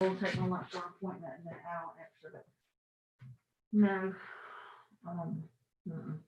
We'll take one like for an appointment and then add on extra, but no. Mm-mm.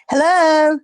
Hello.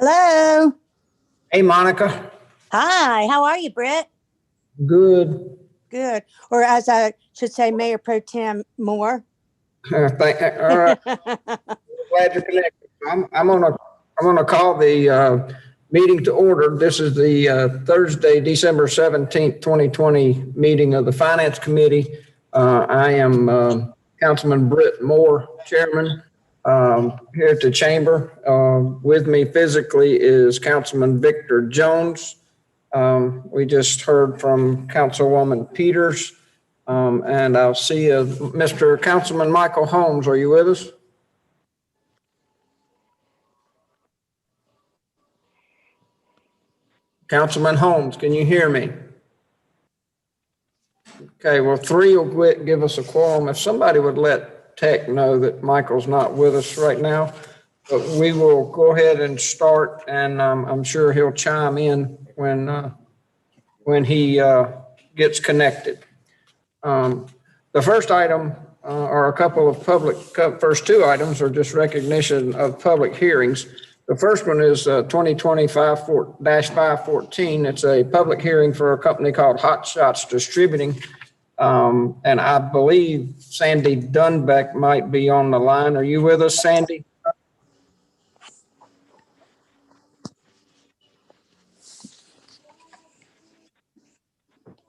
Hello. Hey, Monica. Hi. How are you, Brett? Good. Good. Or as I should say, Mayor Pro Tem Moore. All right. Glad you're connected. I'm gonna call the meeting to order. This is the Thursday, December 17th, 2020 meeting of the Finance Committee. I am Councilman Brett Moore, Chairman, here at the chamber. With me physically is Councilman Victor Jones. We just heard from Councilwoman Peters. And I'll see Mr. Councilman Michael Holmes. Are you with us? Councilman Holmes, can you hear me? Okay, well, 3 will give us a quorum. If somebody would let Tech know that Michael's not with us right now, but we will go ahead and start, and I'm sure he'll chime in when he gets connected. The first item are a couple of first 2 items are just recognition of public hearings. The first one is 2020-514. It's a public hearing for a company called Hot Shots Distributing. And I believe Sandy Dunbeck might be on the line. Are you with us, Sandy?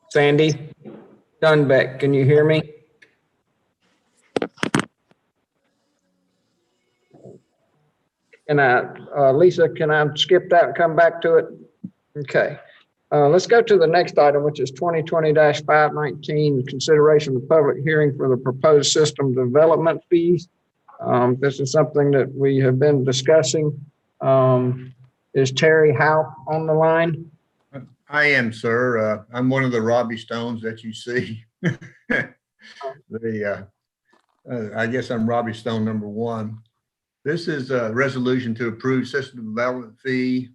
Sandy Dunbeck, can you hear me? Can I, Lisa, can I skip that and come back to it? Okay. Let's go to the next item, which is 2020-519, consideration of public hearing for the proposed system development fees. This is something that we have been discussing. Is Terry Howe on the line? I am, sir. I'm one of the Robbie Stones that you see. I guess I'm Robbie Stone number 1. This is a resolution to approve system development fee.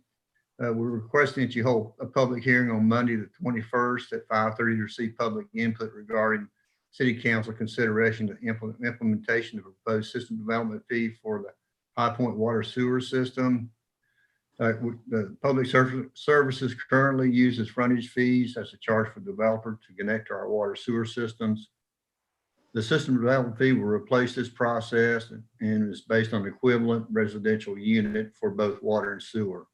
We're requesting that you hold a public hearing on Monday, the 21st at 5:30 to receive public input regarding City Council consideration to implementation of a proposed system development fee for the High Point Water Sewer System. The public services currently uses frontage fees as a charge for developer to connect to our water sewer systems. The system development fee will replace this process and is based on equivalent residential unit for both water and sewer.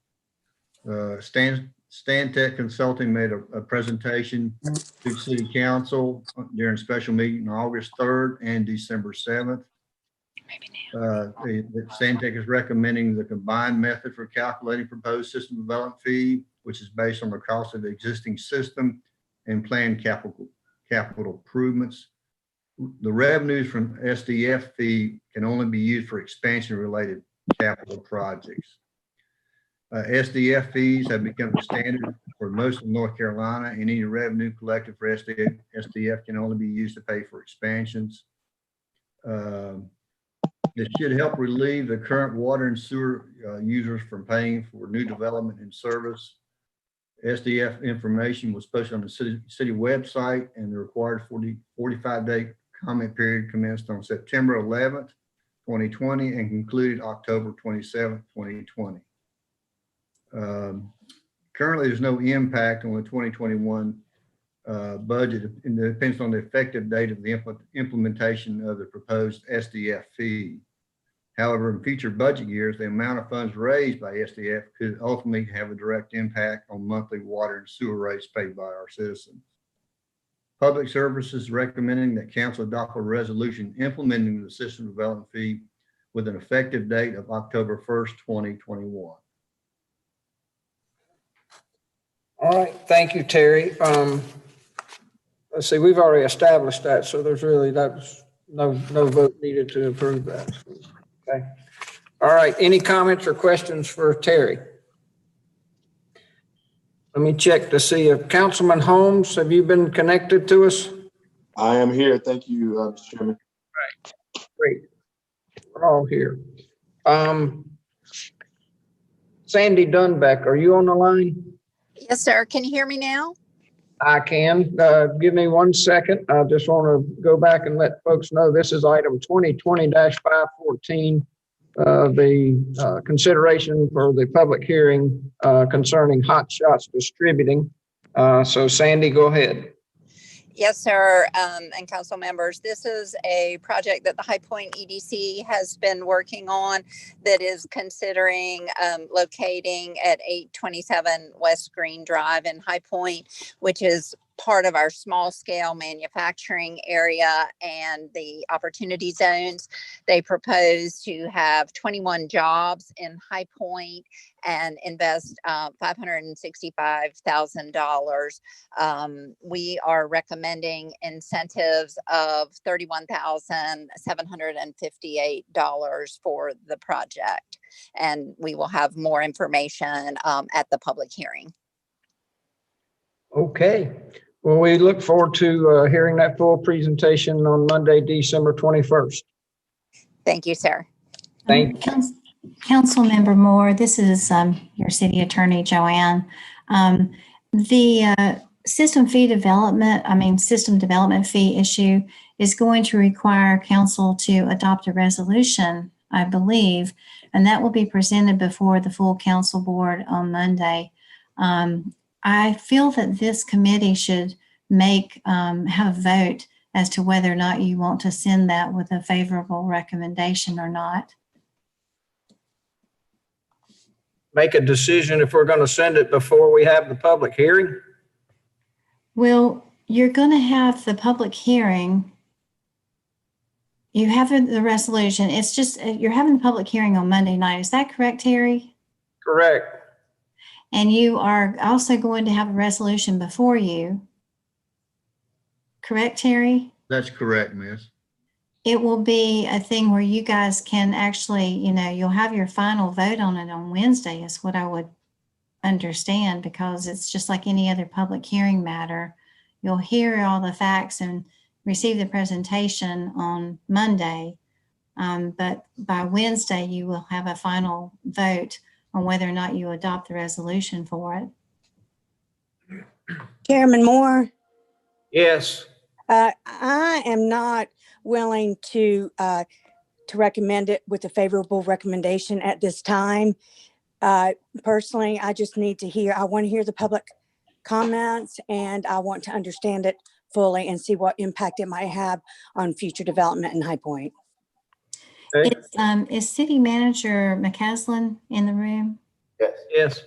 Stantec Consulting made a presentation to City Council during special meeting on August 3rd and December 7th. Stantec is recommending the combined method for calculating proposed system development fee, which is based on the cost of the existing system and planned capital improvements. The revenues from SDF fee can only be used for expansion related capital projects. SDF fees have become the standard for most of North Carolina, and any revenue collected for SDF can only be used to pay for expansions. It should help relieve the current water and sewer users from paying for new development and service. SDF information was posted on the city website, and the required 45-day comment period commenced on September 11th, 2020 and concluded October 27th, 2020. Currently, there's no impact on the 2021 budget, and it depends on the effective date of the implementation of the proposed SDF fee. However, in future budget years, the amount of funds raised by SDF could ultimately have a direct impact on monthly water and sewer rates paid by our citizens. Public Services recommending that council adopt a resolution implementing the system development fee with an effective date of October 1st, 2021. All right, thank you, Terry. Let's see, we've already established that, so there's really no vote needed to approve that. Okay. All right, any comments or questions for Terry? Let me check to see if Councilman Holmes, have you been connected to us? I am here. Thank you, Mr. Chairman. Right, great. We're all here. Sandy Dunbeck, are you on the line? Yes, sir. Can you hear me now? I can. Give me 1 second. I just want to go back and let folks know this is item 2020-514. the consideration for the public hearing concerning Hot Shots Distributing. So Sandy, go ahead. Yes, sir. And council members, this is a project that the High Point EDC has been working on that is considering locating at 827 West Green Drive in High Point, which is part of our small scale manufacturing area and the opportunity zones. They propose to have 21 jobs in High Point and invest $565,000. We are recommending incentives of $31,758 for the project. And we will have more information at the public hearing. Okay. Well, we look forward to hearing that full presentation on Monday, December 21st. Thank you, sir. Thank Councilmember Moore, this is your city attorney, Joanne. The system development fee issue is going to require council to adopt a resolution, I believe, and that will be presented before the full council board on Monday. I feel that this committee should have a vote as to whether or not you want to send that with a favorable recommendation or not. Make a decision if we're going to send it before we have the public hearing. Well, you're going to have the public hearing. You have the resolution. It's just, you're having the public hearing on Monday night. Is that correct, Terry? Correct. And you are also going to have a resolution before you. Correct, Terry? That's correct, Miss. It will be a thing where you guys can actually, you'll have your final vote on it on Wednesday is what I would understand, because it's just like any other public hearing matter. You'll hear all the facts and receive the presentation on Monday. But by Wednesday, you will have a final vote on whether or not you adopt the resolution for it. Chairman Moore, Yes. I am not willing to recommend it with a favorable recommendation at this time. Personally, I just need to I want to hear the public comments, and I want to understand it fully and see what impact it might have on future development in High Point. Okay. Is City Manager McCaslin in the room? Yes.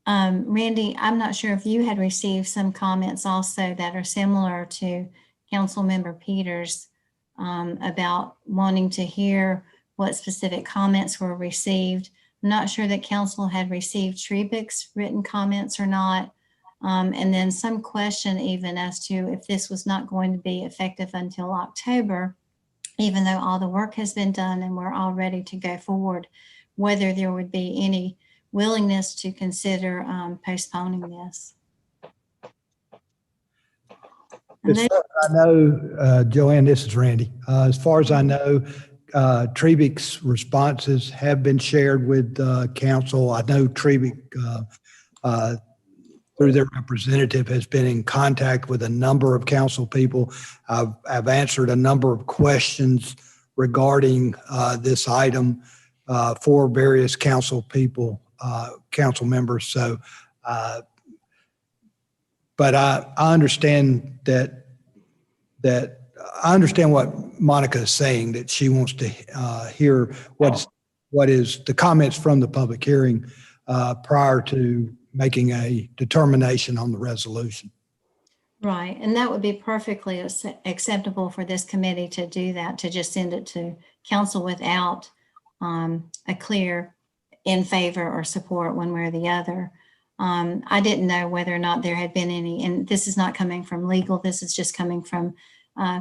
Randy, I'm not sure if you had received some comments also that are similar to Councilmember Peters about wanting to hear what specific comments were received. I'm not sure that council had received Trebek's written comments or not. And then some question even as to if this was not going to be effective until October, even though all the work has been done and we're all ready to go forward, whether there would be any willingness to consider postponing this. As far as I know, Joanne, this is Randy. As far as I know, Trebek's responses have been shared with council. I know Trebek, through their representative, has been in contact with a number of council people. I've answered a number of questions regarding this item for various council people, council members. So, but I understand that I understand what Monica is saying, that she wants to hear what is the comments from the public hearing prior to making a determination on the resolution. Right, and that would be perfectly acceptable for this committee to do that, to just send it to council without a clear in favor or support one way or the other. I didn't know whether or not there had been any, and this is not coming from legal, this is just coming from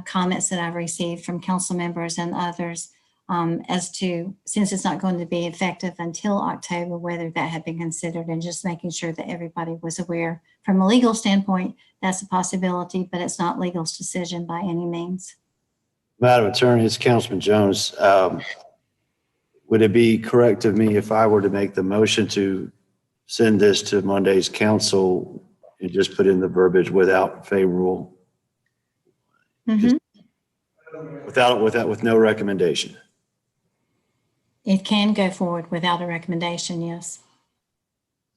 comments that I've received from council members and others as to, since it's not going to be effective until October, whether that had been considered, and just making sure that everybody was aware. From a legal standpoint, that's a possibility, but it's not legal's decision by any means. Madam Attorney, it's Councilman Jones. Would it be correct of me if I were to make the motion to send this to Monday's council and just put in the verbiage without favorable, Mm-hmm. with no recommendation? It can go forward without a recommendation, yes.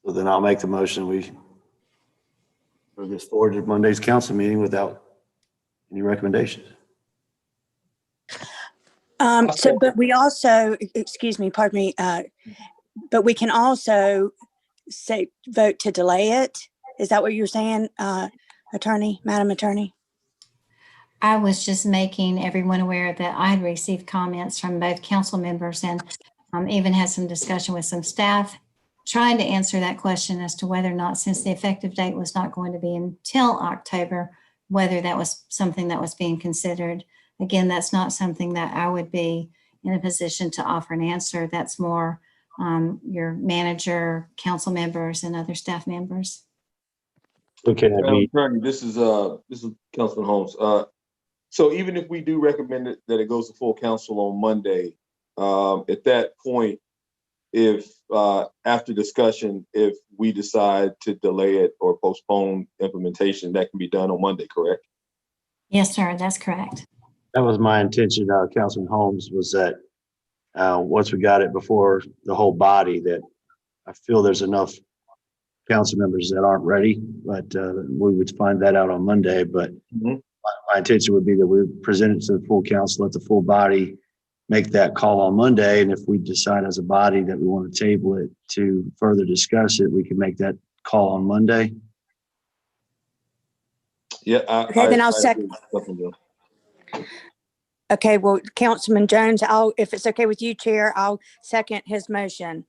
So then I'll make the motion. We move this forward to Monday's council meeting without any recommendations. But we also, excuse me, pardon me, but we can also say, vote to delay it. Is that what you're saying, Madam Attorney? I was just making everyone aware that I had received comments from both council members and even had some discussion with some staff trying to answer that question as to whether or not, since the effective date was not going to be until October, whether that was something that was being considered. Again, that's not something that I would be in a position to offer an answer. That's more your manager, council members, and other staff members. Okay, Attorney, this is Councilman Holmes. So even if we do recommend that it goes to full council on Monday, at that point, if after discussion, if we decide to delay it or postpone implementation, that can be done on Monday, correct? Yes, sir, that's correct. that was my intention, Councilman Holmes, was that once we got it before the whole body, that I feel there's enough council members that aren't ready, but we would find that out on Monday. But my intention would be that we present it to the full council, let the full body make that call on Monday. And if we decide as a body that we want to table it to further discuss it, we can make that call on Monday. Yeah. Okay, then I'll second. Okay, well, Councilman Jones, if it's okay with you, Chair, I'll second his motion.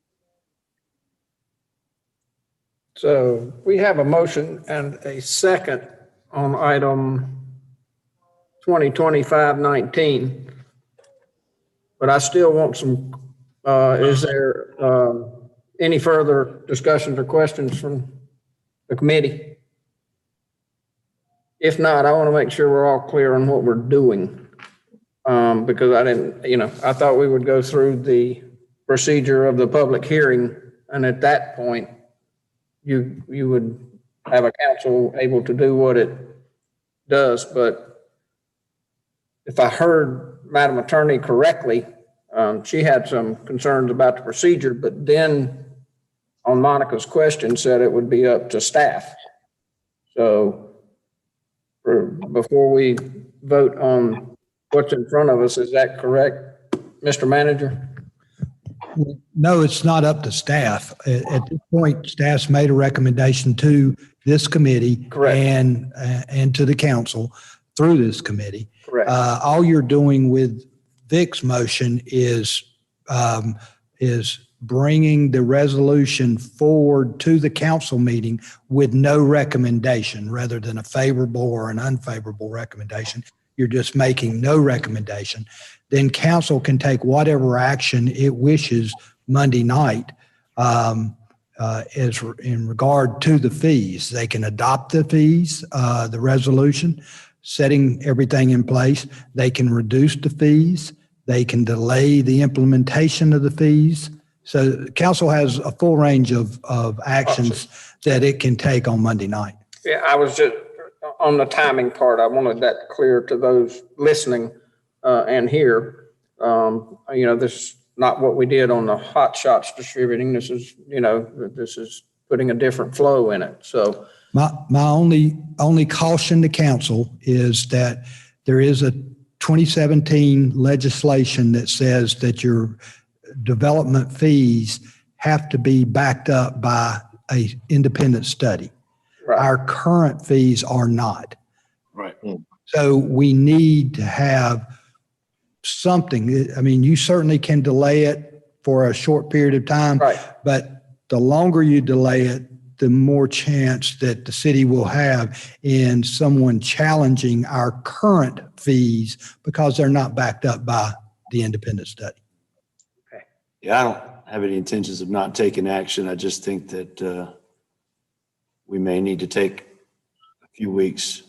So we have a motion and a second on item 2025-19. But I still want some, is there any further discussions or questions from the committee? If not, I want to make sure we're all clear on what we're doing. Because I didn't, I thought we would go through the procedure of the public hearing. And at that point, you would have a council able to do what it does. But if I heard Madam Attorney correctly, she had some concerns about the procedure, but then on Monica's question said it would be up to staff. So before we vote on what's in front of us, is that correct, Mr. Manager? No, it's not up to staff. At this point, staff's made a recommendation to this committee. Correct. And to the council through this committee. Correct. All you're doing with Vic's motion is bringing the resolution forward to the council meeting with no recommendation rather than a favorable or an unfavorable recommendation. You're just making no recommendation. Then council can take whatever action it wishes Monday night as in regard to the fees. They can adopt the fees, the resolution, setting everything in place. They can reduce the fees. They can delay the implementation of the fees. So council has a full range of actions that it can take on Monday night. Yeah, I was just on the timing part. I wanted that clear to those listening and here. This is not what we did on the hot shots distributing. This is, this is putting a different flow in it. So my only caution to council is that there is a 2017 legislation that says that your development fees have to be backed up by a independent study. right. Our current fees are not. Right. So we need to have something. I mean, you certainly can delay it for a short period of time, Right. but the longer you delay it, the more chance that the city will have in someone challenging our current fees because they're not backed up by the independent study. Yeah, I don't have any intentions of not taking action. I just think that we may need to take a few weeks.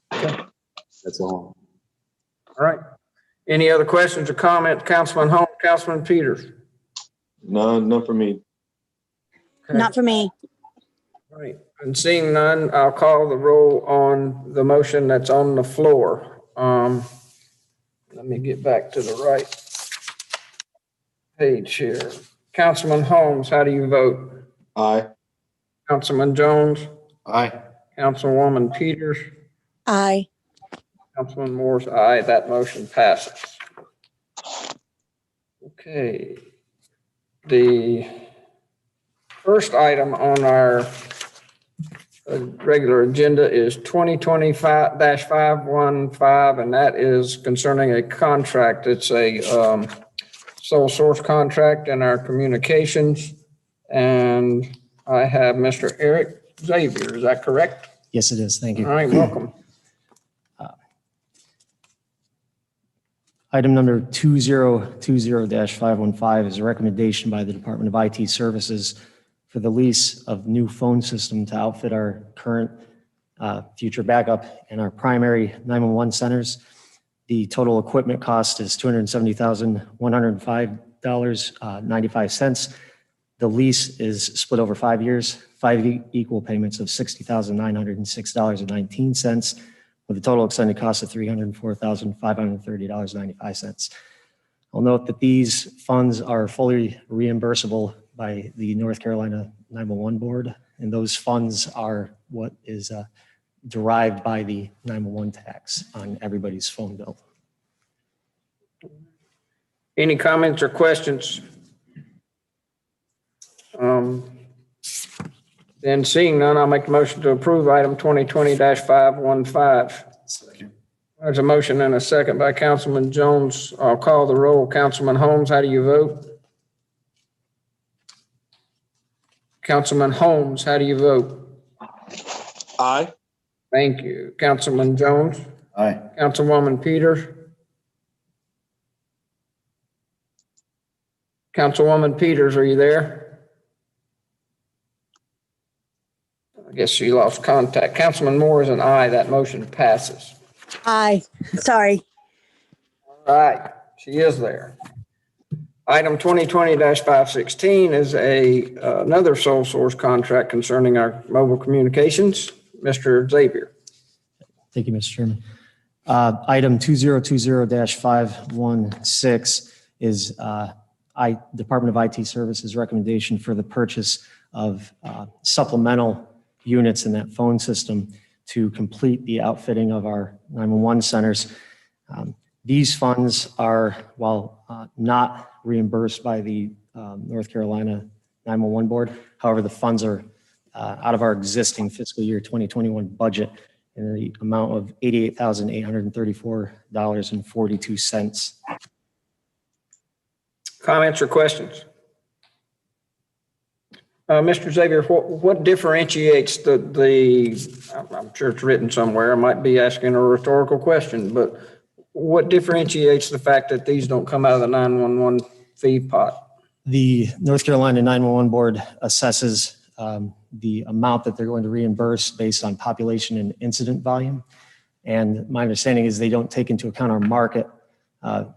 That's all. All right. Any other questions or comments, Councilman Holmes, Councilman Peters? None for me. Okay. Not for me. All right. And seeing none, I'll call the roll on the motion that's on the floor. Let me get back to the right page here. Councilman Holmes, how do you vote? Aye. Councilman Jones, Aye. Councilwoman Peters, Aye. Councilman Moore's aye. That motion passes. Okay. The first item on our regular agenda is 2025-515, and that is concerning a contract. It's a sole source contract in our communications. And I have Mr. Eric Xavier. Is that correct? Yes, it is. Thank All you. right, welcome. Item number 2020-515 is a recommendation by the Department of IT Services for the lease of new phone system to outfit our current future backup and our primary 911 centers. The total equipment cost is $270,105.95. The lease is split over 5 years, 5 equal payments of $60,906.19, with a total extended cost of $304,530.95. I'll note that these funds are fully reimbursable by the North Carolina 911 Board, and those funds are what is derived by the 911 tax on everybody's phone bill. Any comments or questions? Then seeing none, I'll make a motion to approve item 2020-515. Second. There's a motion and a second by Councilman Jones. I'll call the roll. Councilman Holmes, how do you vote? Councilman Holmes, how do you vote? Aye. Thank you. Councilman Jones? Aye. Councilwoman Peters? Councilwoman Peters, are you there? I guess she lost contact. Councilman Moore is an aye. That motion passes. Aye. Sorry. All right, she is there. Item 2020-516 is another sole source contract concerning our mobile communications. Mr. Xavier. Thank you, Mr. Chairman. Item 2020-516 is Department of IT Services recommendation for the purchase of supplemental units in that phone system to complete the outfitting of our 911 centers. These funds are, while not reimbursed by the North Carolina 911 Board, however, the funds are out of our existing fiscal year 2021 budget in the amount of $88,834.42. Comments or questions? Mr. Xavier, what differentiates I'm sure it's written somewhere, I might be asking a rhetorical question, but what differentiates the fact that these don't come out of the 911 fee pot? The North Carolina 911 Board assesses the amount that they're going to reimburse based on population and incident volume. And my understanding is they don't take into account our market 2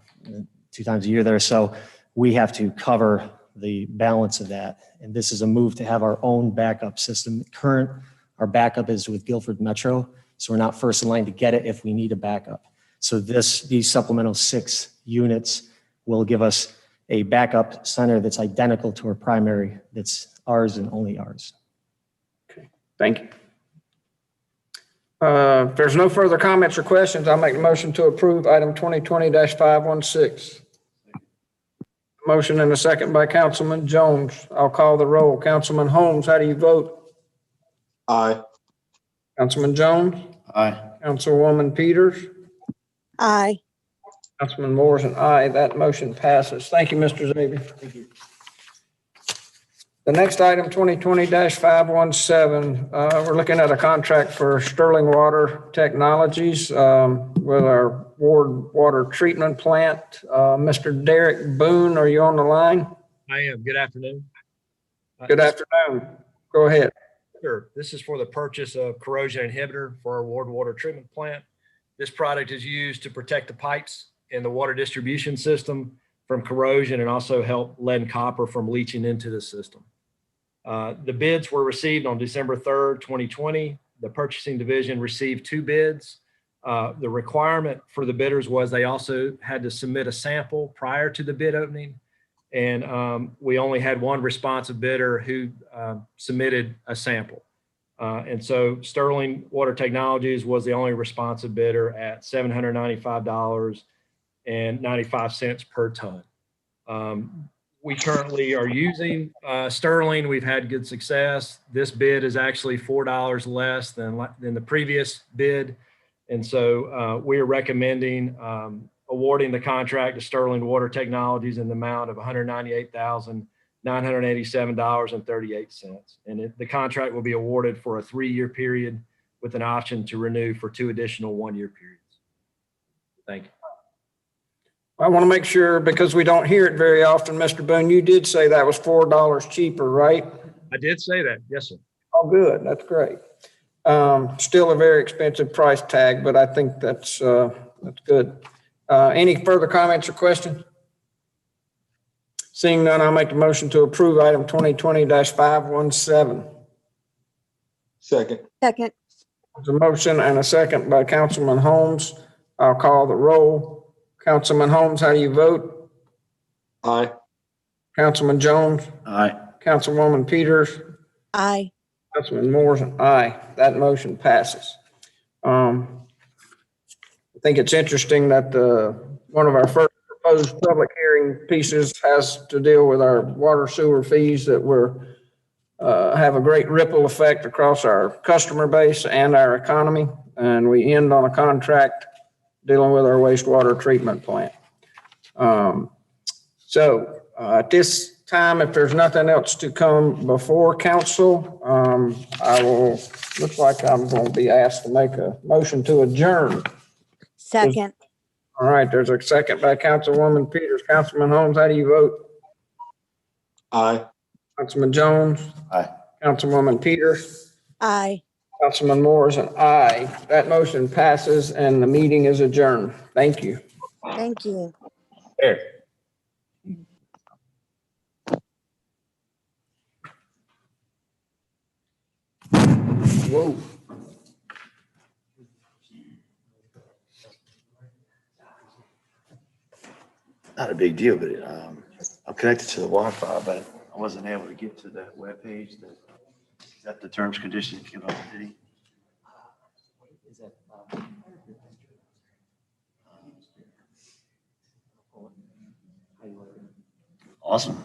times a year there. So we have to cover the balance of that. And this is a move to have our own backup system. Our backup is with Guilford Metro. So we're not first in line to get it if we need a backup. So these supplemental 6 units will give us a backup center that's identical to our primary, that's ours and only ours. Okay, thank you. If there's no further comments or questions, I'll make a motion to approve item 2020-516. Motion and a second by Councilman Jones. I'll call the roll. Councilman Holmes, how do you vote? Aye. Councilman Jones? Aye. Councilwoman Peters? Aye. Councilman Moore is an aye. That motion passes. Thank you, Mr. Xavier. Thank you. The next item, 2020-517, we're looking at a contract for Sterling Water Technologies with our Ward Water Treatment Plant. Mr. Derek Boone, are you on the line? I am. Good afternoon. Good afternoon. Go ahead. Sure. This is for the purchase of corrosion inhibitor for our Ward Water Treatment Plant. This product is used to protect the pipes in the water distribution system from corrosion and also help lead and copper from leaching into the system. The bids were received on December 3rd, 2020. The purchasing division received 2 bids. The requirement for the bidders was they also had to submit a sample prior to the bid opening. And we only had one responsive bidder who submitted a sample. And so Sterling Water Technologies was the only responsive bidder at $795.95 per ton. We currently are using Sterling. We've had good success. This bid is actually $4 less than the previous bid. And so we are recommending awarding the contract to Sterling Water Technologies in the amount of $198,987.38. And the contract will be awarded for a 3-year period with an option to renew for 2 additional 1-year periods. Thank you. I want to make sure, because we don't hear it very often, Mr. Boone, you did say that was $4 cheaper, right? I did say that. Yes, sir. Oh, good. That's great. Still a very expensive price tag, but I think that's good. Any further comments or questions? Seeing none, I'll make the motion to approve item 2020-517. Second. Second. There's a motion and a second by Councilman Holmes. I'll call the roll. Councilman Holmes, how do you vote? Aye. Councilman Jones? Aye. Councilwoman Peters? Aye. Councilman Moore's an aye. That motion passes. I think it's interesting that one of our first proposed public hearing pieces has to deal with our water sewer fees that have a great ripple effect across our customer base and our economy. And we end on a contract dealing with our wastewater treatment plant. So at this time, if there's nothing else to come before council, looks like I'm going to be asked to make a motion to adjourn. Second. All right, there's a second by Councilwoman Peters. Councilman Holmes, how do you vote? Aye. Councilman Jones? Aye. Councilwoman Peters? Aye. Councilman Moore is an aye. That motion passes and the meeting is adjourned. Thank you. Thank you. There. Whoa. Not a big deal, but I'm connected to the Wi-Fi, but I wasn't able to get to that webpage. Is that the terms, conditions, and city? Awesome.